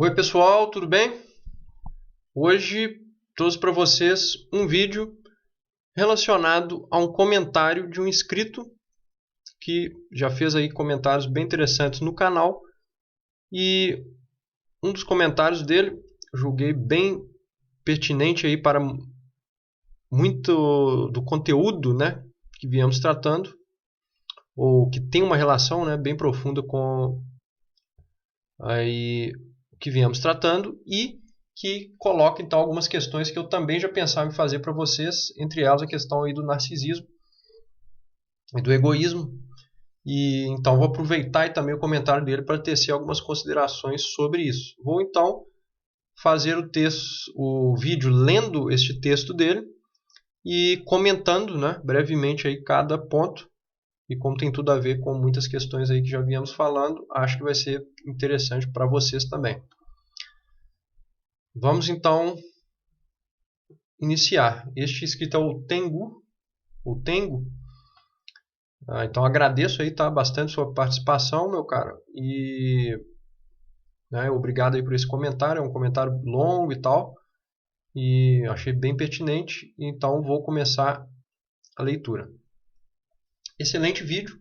Oi pessoal, tudo bem? Hoje trouxe para vocês um vídeo relacionado a um comentário de um inscrito que já fez aí comentários bem interessantes no canal, e um dos comentários dele eu julguei bem pertinente aí para muito do conteúdo, né, que viemos tratando, ou que tem uma relação, né, bem profunda com aí o que viemos tratando, e que coloca então algumas questões que eu também já pensava em fazer para vocês, entre elas a questão aí do narcisismo e do egoísmo. E então vou aproveitar e também o comentário dele para tecer algumas considerações sobre isso. Vou então fazer o vídeo lendo este texto dele e comentando, né, brevemente aí cada ponto. E como tem tudo a ver com muitas questões aí que já viemos falando, acho que vai ser interessante para vocês também. Vamos então iniciar. Este inscrito é o Tengu. Então agradeço aí, tá, bastante sua participação, meu cara. E né, obrigado aí por esse comentário. É um comentário longo e tal. E achei bem pertinente. Então vou começar a leitura. Excelente vídeo.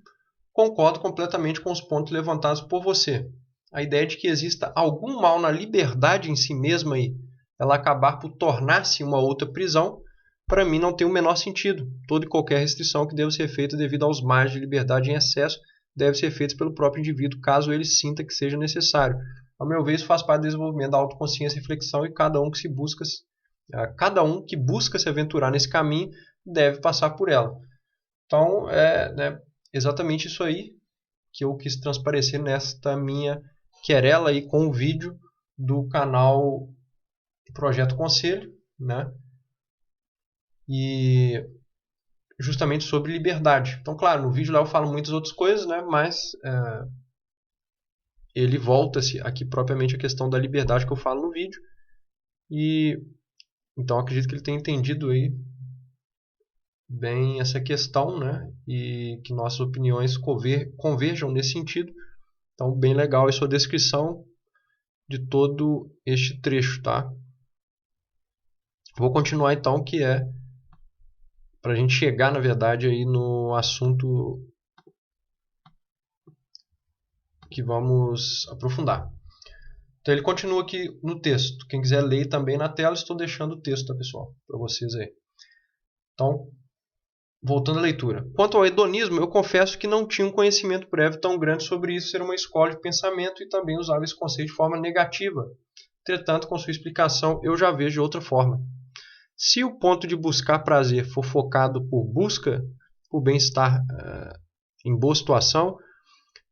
Concordo completamente com os pontos levantados por você. A ideia de que exista algum mal na liberdade em si mesma e ela acabar por tornar-se uma outra prisão, para mim não tem o menor sentido. Toda e qualquer restrição que deve ser feita devido aos margens de liberdade em excesso deve ser feita pelo próprio indivíduo, caso ele sinta que seja necessário. Ao meu ver, isso faz parte do desenvolvimento da autoconsciência e reflexão, e cada um que busca se aventurar nesse caminho deve passar por ela. Então, né, exatamente isso aí que eu quis transparecer nesta minha querela aí com o vídeo do canal Projeto Conselho, né? E justamente sobre liberdade. Então, claro, no vídeo lá eu falo muitas outras coisas, né? Mas ele volta-se aqui propriamente a questão da liberdade que eu falo no vídeo. E então acredito que ele tenha entendido aí bem essa questão, né? E que nossas opiniões converjam nesse sentido. Então, bem legal a sua descrição de todo este trecho, tá? Vou continuar então, que é para a gente chegar, na verdade, aí no assunto que vamos aprofundar. Então ele continua aqui no texto. Quem quiser ler também na tela, estou deixando o texto, tá, pessoal? Para vocês aí. Então, voltando à leitura. Quanto ao hedonismo, eu confesso que não tinha um conhecimento prévio tão grande sobre isso ser uma escola de pensamento, e também usava esse conceito de forma negativa. Entretanto, com sua explicação, eu já vejo de outra forma. Se o ponto de buscar prazer for focado por bem-estar em boa situação,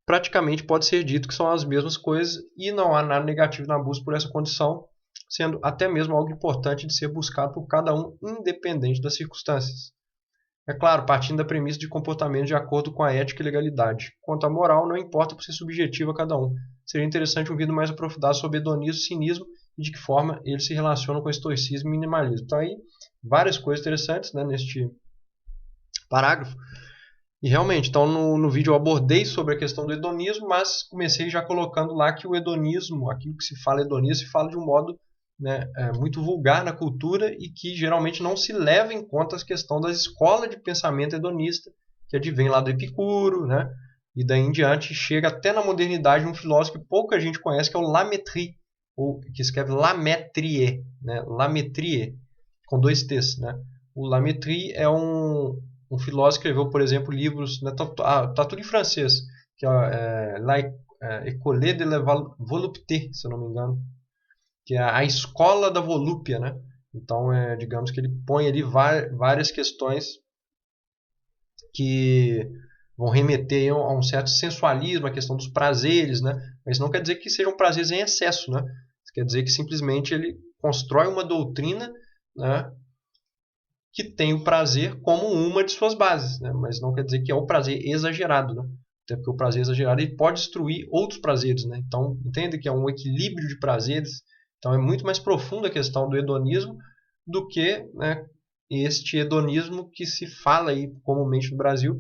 praticamente pode ser dito que são as mesmas coisas e não há nada negativo na busca por essa condição, sendo até mesmo algo importante de ser buscado por cada um, independente das circunstâncias. É claro, partindo da premissa de comportamento de acordo com a ética e legalidade. Quanto à moral, não importa por ser subjetivo a cada um. Seria interessante um vídeo mais aprofundado sobre hedonismo, cinismo e de que forma eles se relacionam com estoicismo e minimalismo. Então aí, várias coisas interessantes, né, neste parágrafo. E realmente, então no vídeo eu abordei sobre a questão do hedonismo, mas comecei já colocando lá que o hedonismo, aquilo que se fala hedonismo, se fala de um modo, né, muito vulgar na cultura, e que geralmente não se leva em conta a questão da escola de pensamento hedonista, que advém lá do Epicuro, né, e daí em diante chega até na modernidade um filósofo que pouca gente conhece, que é o Lamétrie, ou que escreve Lamétrie, né, Lamétrie, com 2 T's, né. O Lamétrie é um filósofo que escreveu, por exemplo, livros, né, tá tudo em francês, que é École de la Volupté, se eu não me engano, que é a escola da volúpia, né? Então, digamos que ele põe ali várias questões que vão remeter a um certo sensualismo, a questão dos prazeres, né? Mas não quer dizer que sejam prazeres em excesso, né? Isso quer dizer que simplesmente ele constrói uma doutrina, né, que tem o prazer como uma de suas bases, né? Mas não quer dizer que é o prazer exagerado, né? Até porque o prazer exagerado ele pode destruir outros prazeres, né? Então, entende que é um equilíbrio de prazeres. Então, é muito mais profunda a questão do hedonismo do que, né, este hedonismo que se fala aí comumente no Brasil,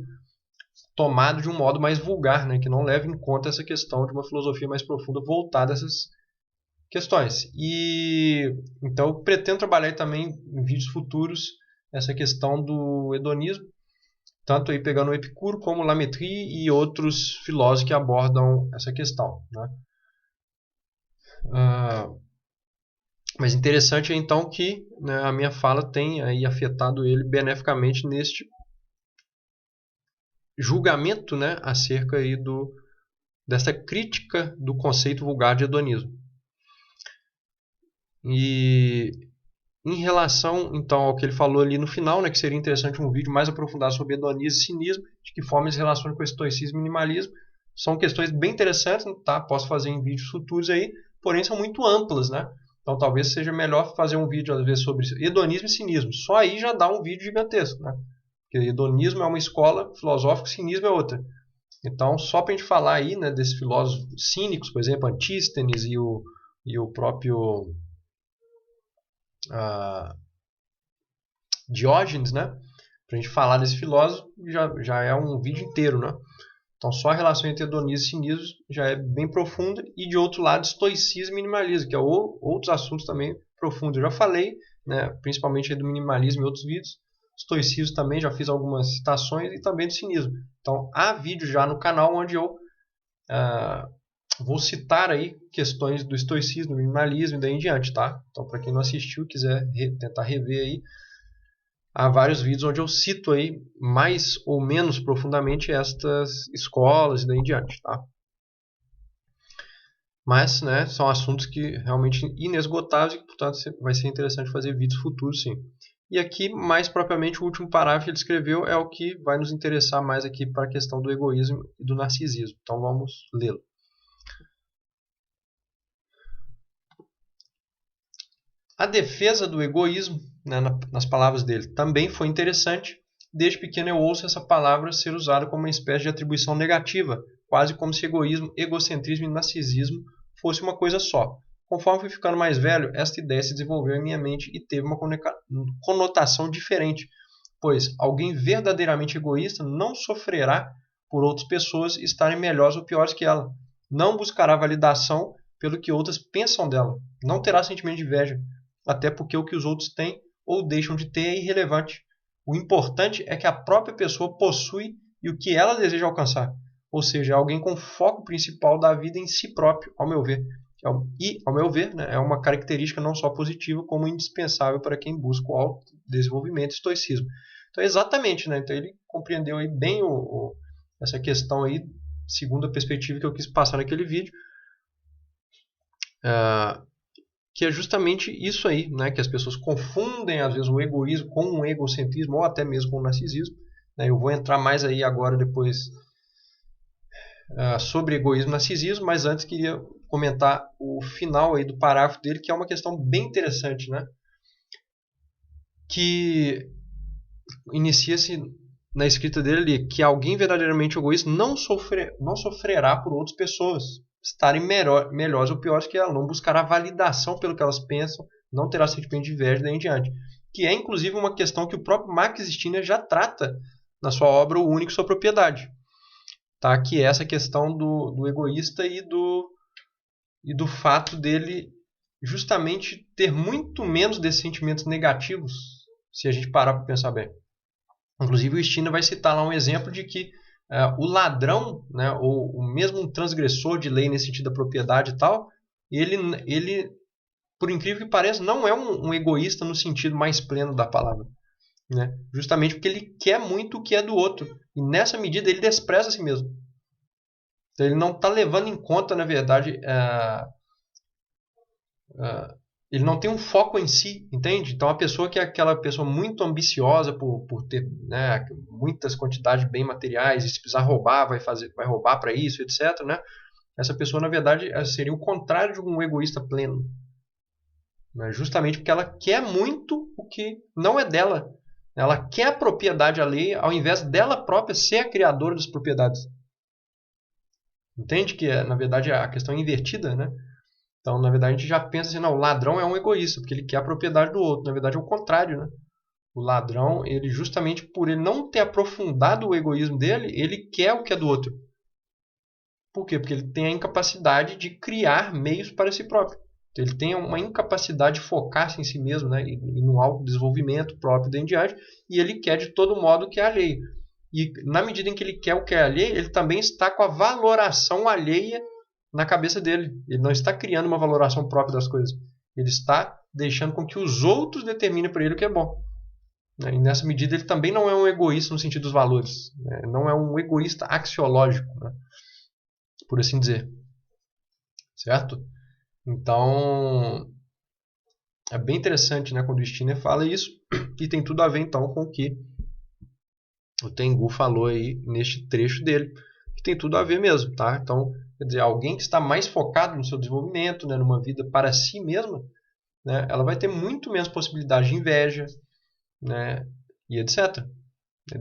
tomado de um modo mais vulgar, né? Que não leva em conta essa questão de uma filosofia mais profunda voltada a essas questões. E então eu pretendo trabalhar também em vídeos futuros essa questão do hedonismo, tanto aí pegando o Epicuro como o Lametrie e outros filósofos que abordam essa questão, né? Mas interessante é então que, né, a minha fala tem aí afetado ele beneficamente neste julgamento, né, acerca aí dessa crítica do conceito vulgar de hedonismo. E em relação então ao que ele falou ali no final, né, que seria interessante um vídeo mais aprofundado sobre hedonismo e cinismo, de que forma eles relacionam com o estoicismo e minimalismo, são questões bem interessantes, tá? Posso fazer em vídeos futuros aí, porém são muito amplas, né? Então talvez seja melhor fazer um vídeo às vezes sobre hedonismo e cinismo. Só aí já dá um vídeo gigantesco, né? Porque hedonismo é uma escola filosófica, cinismo é outra. Então, só para a gente falar aí, né, desses filósofos cínicos, por exemplo, Antístenes e o próprio Diógenes, né? Para a gente falar desse filósofo já é um vídeo inteiro, né? Então, só a relação entre hedonismo e cinismo já é bem profunda. E, de outro lado, estoicismo e minimalismo, que é outros assuntos também profundos. Eu já falei, né, principalmente do minimalismo em outros vídeos. Estoicismo também, já fiz algumas citações, e também do cinismo. Então, há vídeo já no canal onde eu vou citar aí questões do estoicismo, do minimalismo e daí em diante, tá? Então, para quem não assistiu, quiser tentar rever aí, há vários vídeos onde eu cito aí mais ou menos profundamente estas escolas e daí em diante, tá? Mas, né, são assuntos que realmente inesgotáveis e que, portanto, vai ser interessante fazer vídeos futuros, sim. E aqui, mais propriamente, o último parágrafo que ele escreveu é o que vai nos interessar mais aqui para a questão do egoísmo e do narcisismo. Então, vamos lê-lo. A defesa do egoísmo, né, nas palavras dele, também foi interessante. Desde pequeno eu ouço essa palavra ser usada como uma espécie de atribuição negativa, quase como se egoísmo, egocentrismo e narcisismo fosse uma coisa só. Conforme fui ficando mais velho, esta ideia se desenvolveu em minha mente e teve uma conotação diferente, pois alguém verdadeiramente egoísta não sofrerá por outras pessoas estarem melhores ou piores que ela. Não buscará validação pelo que outras pensam dela. Não terá sentimento de inveja, até porque o que os outros têm ou deixam de ter é irrelevante. O importante é que a própria pessoa possui e o que ela deseja alcançar. Ou seja, é alguém com o foco principal da vida em si próprio, ao meu ver. E, ao meu ver, né, é uma característica não só positiva, como indispensável para quem busca o autodesenvolvimento e estoicismo. Então, exatamente, né? Então, ele compreendeu aí bem essa questão aí, segundo a perspectiva que eu quis passar naquele vídeo. Que é justamente isso aí, né? Que as pessoas confundem às vezes o egoísmo com um egocentrismo ou até mesmo com o narcisismo, né? Eu vou entrar mais aí agora depois sobre egoísmo e narcisismo, mas antes queria comentar o final aí do parágrafo dele, que é uma questão bem interessante, né? Que inicia-se na escrita dele ali, que alguém verdadeiramente egoísta não sofrerá por outras pessoas estarem melhores ou piores que ela, não buscará validação pelo que elas pensam, não terá sentimento de inveja daí em diante. Que é inclusive uma questão que o próprio Max Stirner já trata na sua obra O Único e Sua Propriedade. Tá? Que é essa questão do egoísta e do fato dele justamente ter muito menos desses sentimentos negativos, se a gente parar para pensar bem. Inclusive o Stirner vai citar lá um exemplo de que o ladrão, né, ou mesmo um transgressor de lei nesse sentido da propriedade e tal, ele por incrível que pareça, não é um egoísta no sentido mais pleno da palavra. Né? Justamente porque ele quer muito o que é do outro. E nessa medida ele despreza a si mesmo. Então ele não está levando em conta, na verdade, ele não tem um foco em si, entende? Então a pessoa que é aquela pessoa muito ambiciosa por ter, né, muitas quantidades de bens materiais, e se precisar roubar, vai roubar para isso, etc. Né? Essa pessoa, na verdade, seria o contrário de um egoísta pleno. Né? Justamente porque ela quer muito o que não é dela. Ela quer a propriedade alheia ao invés dela própria ser a criadora das propriedades. Entende que, na verdade, a questão é invertida, né? Então, na verdade, a gente já pensa assim, não, o ladrão é um egoísta, porque ele quer a propriedade do outro. Na verdade, é o contrário, né? O ladrão, ele justamente por ele não ter aprofundado o egoísmo dele, ele quer o que é do outro. Por quê? Porque ele tem a incapacidade de criar meios para si próprio. Ele tem uma incapacidade de focar-se em si mesmo, né, e no autodesenvolvimento próprio daí em diante, e ele quer de todo modo o que é alheio. E na medida em que ele quer o que é alheio, ele também está com a valoração alheia na cabeça dele. Ele não está criando uma valoração própria das coisas. Ele está deixando com que os outros determinem para ele o que é bom. E nessa medida ele também não é um egoísta no sentido dos valores. Não é um egoísta axiológico, né, por assim dizer. Certo? Então, é bem interessante, né, quando o Skinner fala isso, e tem tudo a ver então com o que o Tengu falou aí neste trecho dele, que tem tudo a ver mesmo, tá? Então, quer dizer, alguém que está mais focado no seu desenvolvimento, né, numa vida para si mesma, né, ela vai ter muito menos possibilidade de inveja, né, e etc.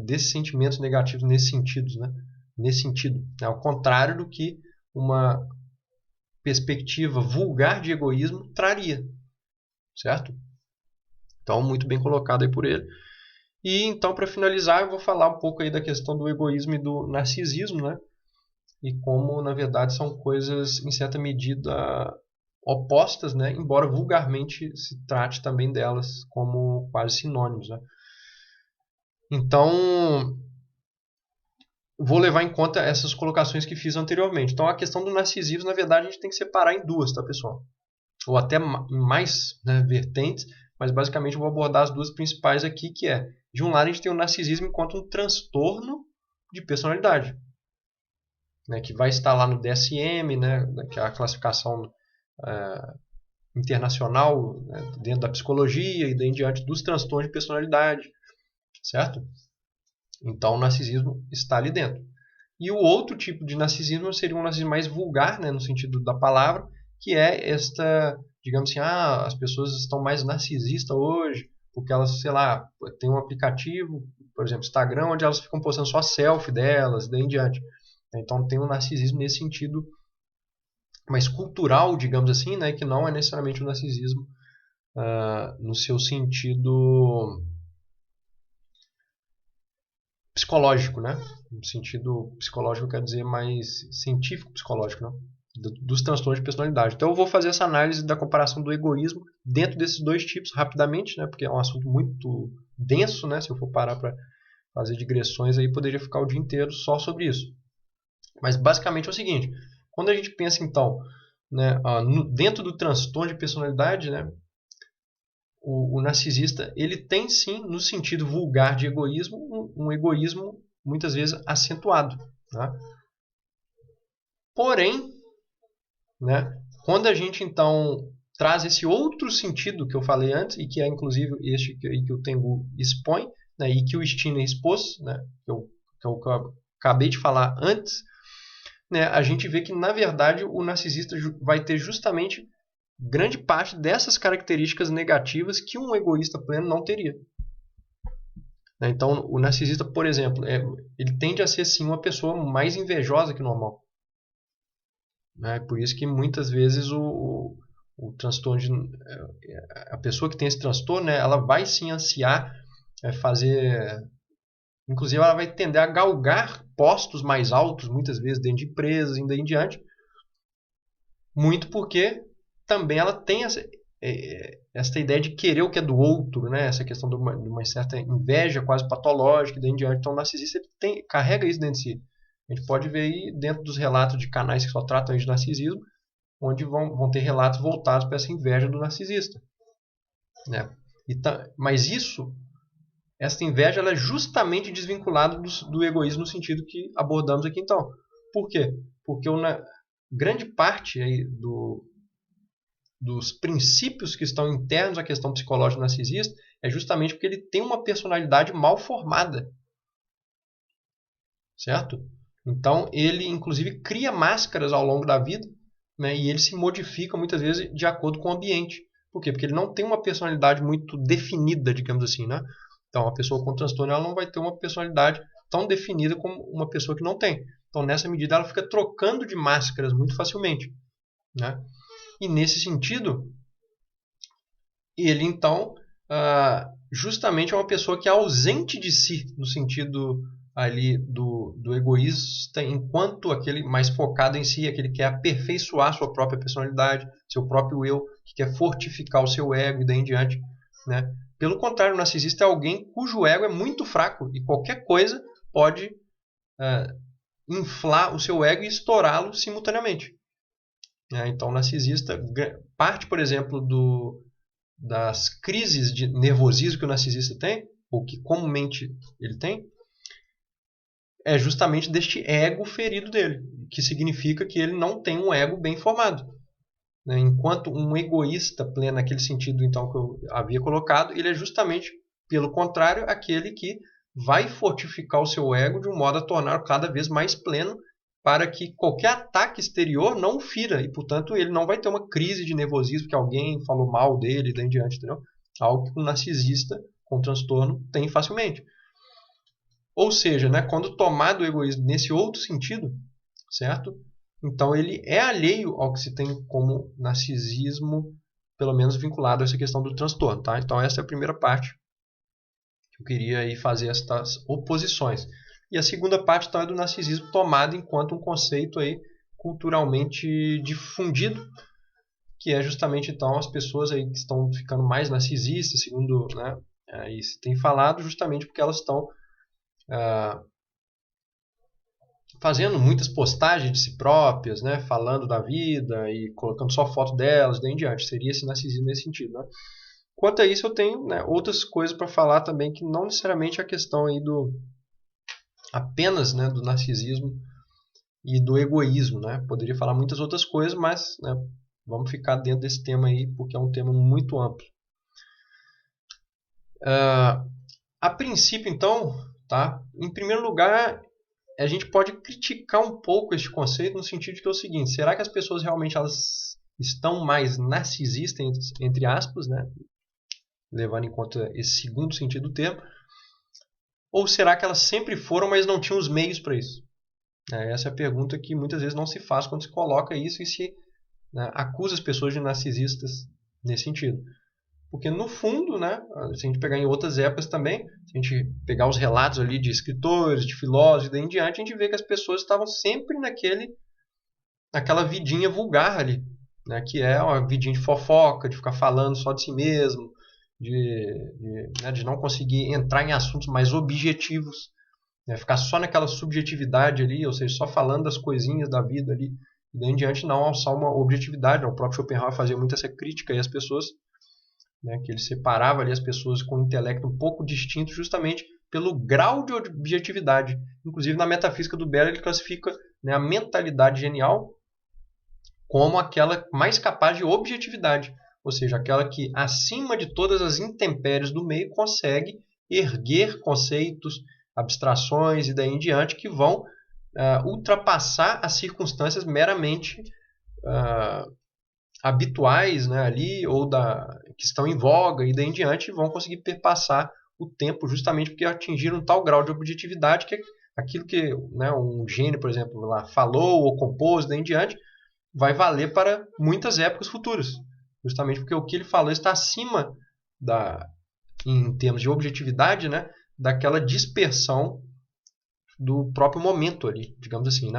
Desses sentimentos negativos nesse sentido, né? Nesse sentido, né? Ao contrário do que uma perspectiva vulgar de egoísmo traria, certo? Então, muito bem colocado aí por ele. E então, para finalizar, eu vou falar um pouco aí da questão do egoísmo e do narcisismo, né? E como, na verdade, são coisas, em certa medida, opostas, né? Embora vulgarmente se trate também delas como quase sinônimos, né? Então, vou levar em conta essas colocações que fiz anteriormente. Então, a questão do narcisismo, na verdade, a gente tem que separar em duas, tá, pessoal? Ou até em mais, né, vertentes, mas basicamente eu vou abordar as duas principais aqui, que é, de um lado a gente tem o narcisismo enquanto um transtorno de personalidade, né, que vai estar lá no DSM, né, que é a classificação internacional, né, dentro da psicologia e daí em diante dos transtornos de personalidade, certo? Então o narcisismo está ali dentro. E o outro tipo de narcisismo seria um narcisismo mais vulgar, né, no sentido da palavra, que é esta, digamos assim, as pessoas estão mais narcisistas hoje, porque elas, sei lá, tem um aplicativo, por exemplo, Instagram, onde elas ficam postando só selfie delas, daí em diante. Então tem um narcisismo nesse sentido mais cultural, digamos assim, né, que não é necessariamente um narcisismo no seu sentido psicológico, né? No sentido psicológico quer dizer mais científico psicológico, né? Dos transtornos de personalidade. Então eu vou fazer essa análise da comparação do egoísmo dentro desses dois tipos rapidamente, né? Porque é um assunto muito denso, né? Se eu for parar para fazer digressões aí, poderia ficar o dia inteiro só sobre isso. Mas basicamente é o seguinte: quando a gente pensa então, né, dentro do transtorno de personalidade, né, o narcisista ele tem sim, no sentido vulgar de egoísmo, um egoísmo muitas vezes acentuado. Né? Porém, né, quando a gente então traz esse outro sentido que eu falei antes, e que é inclusive este que o Tengu expõe, né, e que o Skinner expôs, né, que eu acabei de falar antes, né, a gente vê que na verdade o narcisista vai ter justamente grande parte dessas características negativas que um egoísta pleno não teria. Então, o narcisista, por exemplo, ele tende a ser sim uma pessoa mais invejosa que o normal. Por isso que muitas vezes o transtorno a pessoa que tem esse transtorno, né, ela vai sim ansiar fazer, inclusive ela vai tender a galgar postos mais altos, muitas vezes dentro de empresas e daí em diante, muito porque também ela tem essa ideia de querer o que é do outro, né? Essa questão de uma certa inveja quase patológica e daí em diante. Então o narcisista carrega isso dentro de si. A gente pode ver aí dentro dos relatos de canais que só tratam de narcisismo, onde vão ter relatos voltados para essa inveja do narcisista. Né? Mas essa inveja ela é justamente desvinculada do egoísmo no sentido que abordamos aqui então. Por quê? Porque grande parte aí dos princípios que estão internos à questão psicológica narcisista é justamente porque ele tem uma personalidade mal formada. Certo? Então, ele, inclusive, cria máscaras ao longo da vida, né, e ele se modifica muitas vezes de acordo com o ambiente. Por quê? Porque ele não tem uma personalidade muito definida, digamos assim. Né? Então, a pessoa com transtorno ela não vai ter uma personalidade tão definida como uma pessoa que não tem. Então, nessa medida, ela fica trocando de máscaras muito facilmente. Né? E nesse sentido, ele então justamente é uma pessoa que é ausente de si, no sentido ali do egoísta, enquanto aquele mais focado em si, aquele que quer aperfeiçoar sua própria personalidade, seu próprio eu, que quer fortificar o seu ego e daí em diante, né? Pelo contrário, o narcisista é alguém cujo ego é muito fraco e qualquer coisa pode inflar o seu ego e estourá-lo simultaneamente. Então, o narcisista parte, por exemplo, das crises de nervosismo que o narcisista tem, ou que comumente ele tem, é justamente deste ego ferido dele, que significa que ele não tem um ego bem formado. Enquanto um egoísta pleno, naquele sentido então que eu havia colocado, ele é justamente, pelo contrário, aquele que vai fortificar o seu ego de um modo a torná-lo cada vez mais pleno, para que qualquer ataque exterior não o fira, e portanto ele não vai ter uma crise de nervosismo que alguém falou mal dele e daí em diante, entendeu? Algo que um narcisista com transtorno tem facilmente. Ou seja, quando tomado o egoísmo nesse outro sentido, certo? Então ele é alheio ao que se tem como narcisismo, pelo menos vinculado a essa questão do transtorno. Tá? Então essa é a primeira parte que eu queria aí fazer estas oposições. E a segunda parte então, é do narcisismo tomado enquanto um conceito aí culturalmente difundido, que é justamente então as pessoas aí que estão ficando mais narcisistas, segundo aí se tem falado, justamente porque elas estão fazendo muitas postagens de si próprias, falando da vida e colocando só foto delas, daí em diante. Seria esse narcisismo nesse sentido. Quanto a isso, eu tenho outras coisas para falar também, que não necessariamente a questão aí apenas do narcisismo e do egoísmo. Poderia falar muitas outras coisas, mas vamos ficar dentro desse tema aí, porque é um tema muito amplo. A princípio, então, tá? Em primeiro lugar, a gente pode criticar um pouco este conceito no sentido de que é o seguinte: será que as pessoas realmente elas estão mais narcisistas, entre aspas, levando em conta esse segundo sentido do termo, ou será que elas sempre foram, mas não tinham os meios para isso? Essa é a pergunta que muitas vezes não se faz quando se coloca isso e se acusa as pessoas de narcisistas nesse sentido. Porque no fundo, se a gente pegar em outras épocas também, se a gente pegar os relatos ali de escritores, de filósofos e daí em diante, a gente vê que as pessoas estavam sempre naquela vidinha vulgar ali, que é uma vidinha de fofoca, de ficar falando só de si mesmo, de não conseguir entrar em assuntos mais objetivos, ficar só naquela subjetividade ali, ou seja, só falando das coisinhas da vida ali, e daí em diante não alçar uma objetividade. O próprio Schopenhauer fazia muito essa crítica aí às pessoas, que ele separava ali as pessoas com um intelecto um pouco distinto justamente pelo grau de objetividade. Inclusive na metafísica do Beller ele classifica a mentalidade genial como aquela mais capaz de objetividade, ou seja, aquela que acima de todas as intempéries do meio consegue erguer conceitos, abstrações e daí em diante que vão ultrapassar as circunstâncias meramente habituais ali ou que estão em voga e daí em diante vão conseguir perpassar o tempo justamente porque atingiram um tal grau de objetividade que aquilo que um gênio, por exemplo, lá falou ou compôs daí em diante vai valer para muitas épocas futuras, justamente porque o que ele falou está acima em termos de objetividade, daquela dispersão do próprio momento ali, digamos assim,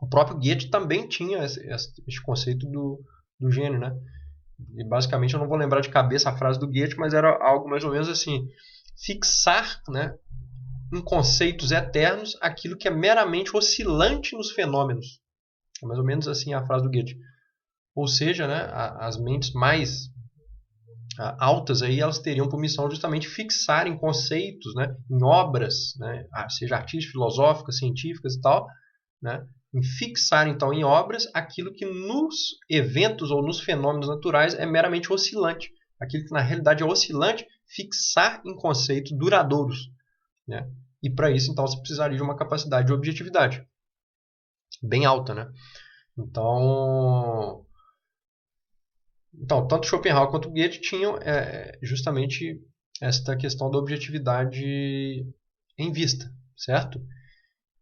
O próprio Goethe também tinha esse conceito do gênio, E basicamente eu não vou lembrar de cabeça a frase do Goethe, mas era algo mais ou menos assim: fixar, em conceitos eternos aquilo que é meramente oscilante nos fenômenos. É mais ou menos assim a frase do Goethe. Ou seja, as mentes mais altas aí, elas teriam por missão justamente fixar em conceitos, em obras, seja artísticas, filosóficas, científicas e tal, em fixar então em obras aquilo que nos eventos ou nos fenômenos naturais é meramente oscilante, aquilo que na realidade é oscilante, fixar em conceitos duradouros, E para isso então você precisaria de uma capacidade de objetividade bem alta, Então, tanto Schopenhauer quanto Goethe tinham justamente esta questão da objetividade em vista, certo?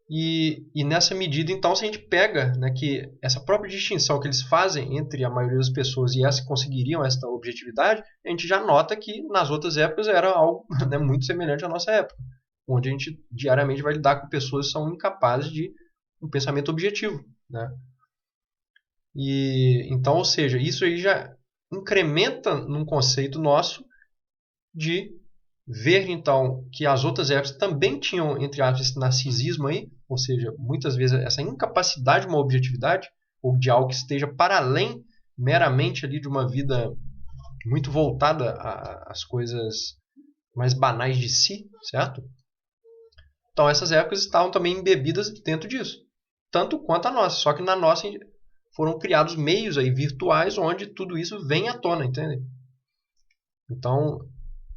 E nessa medida, então, se a gente pega que essa própria distinção que eles fazem entre a maioria das pessoas e as que conseguiriam essa objetividade, a gente já nota que nas outras épocas era algo muito semelhante à nossa época, onde a gente diariamente vai lidar com pessoas que são incapazes de um pensamento objetivo, E então, ou seja, isso aí já incrementa num conceito nosso de ver então que as outras épocas também tinham, entre aspas, esse narcisismo aí, ou seja, muitas vezes essa incapacidade de uma objetividade ou de algo que esteja para além meramente ali de uma vida muito voltada às coisas mais banais de si, certo? Então essas épocas estavam também embebidas dentro disso, tanto quanto a nossa, só que na nossa foram criados meios aí virtuais onde tudo isso vem à tona, entende? Então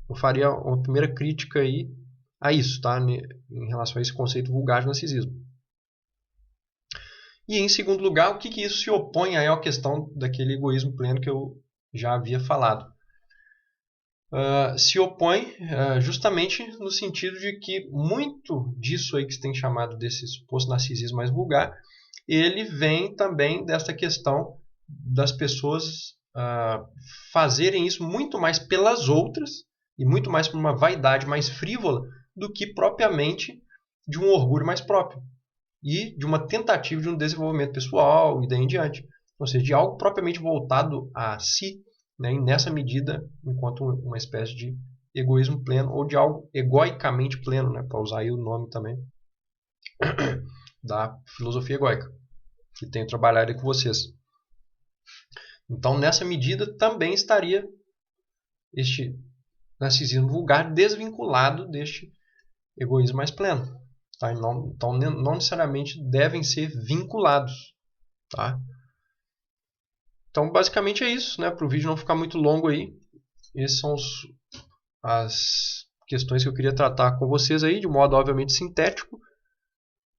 eu faria uma primeira crítica aí a isso, tá? Em relação a esse conceito vulgar de narcisismo. E em segundo lugar, o que isso se opõe aí à questão daquele egoísmo pleno que eu já havia falado? Se opõe justamente no sentido de que muito disso aí que se tem chamado desse suposto narcisismo mais vulgar, ele vem também dessa questão das pessoas fazerem isso muito mais pelas outras e muito mais por uma vaidade mais frívola do que propriamente de um orgulho mais próprio e de uma tentativa de um desenvolvimento pessoal e daí em diante. Ou seja, de algo propriamente voltado a si, né, e nessa medida, enquanto uma espécie de egoísmo pleno ou de algo egoicamente pleno, né, para usar aí o nome também da filosofia egóica, que tenho trabalhado aí com vocês. Então, nessa medida, também estaria este narcisismo vulgar desvinculado deste egoísmo mais pleno. Tá? Então, não necessariamente devem ser vinculados. Tá? Então, basicamente é isso, né? Para o vídeo não ficar muito longo aí. Essas são as questões que eu queria tratar com vocês aí, de um modo obviamente sintético,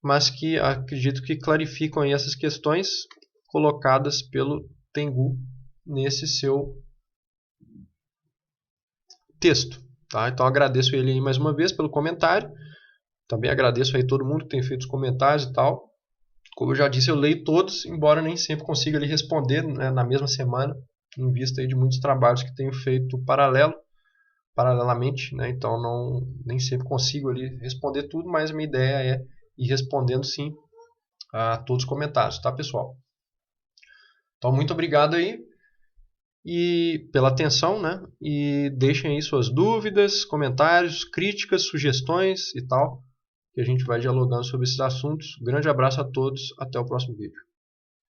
mas que acredito que clarificam aí essas questões colocadas pelo Tengu nesse seu texto. Tá? Então agradeço ele aí mais uma vez pelo comentário. Também agradeço aí todo mundo que tem feito os comentários e tal. Como eu já disse, eu leio todos, embora nem sempre consiga ali responder, né, na mesma semana, em vista aí de muitos trabalhos que tenho feito paralelamente, né? Então nem sempre consigo ali responder tudo, mas a minha ideia é ir respondendo sim a todos os comentários, tá, pessoal? Então muito obrigado aí e pela atenção, né? E deixem aí suas dúvidas, comentários, críticas, sugestões e tal, que a gente vai dialogando sobre esses assuntos. Grande abraço a todos, até o próximo vídeo.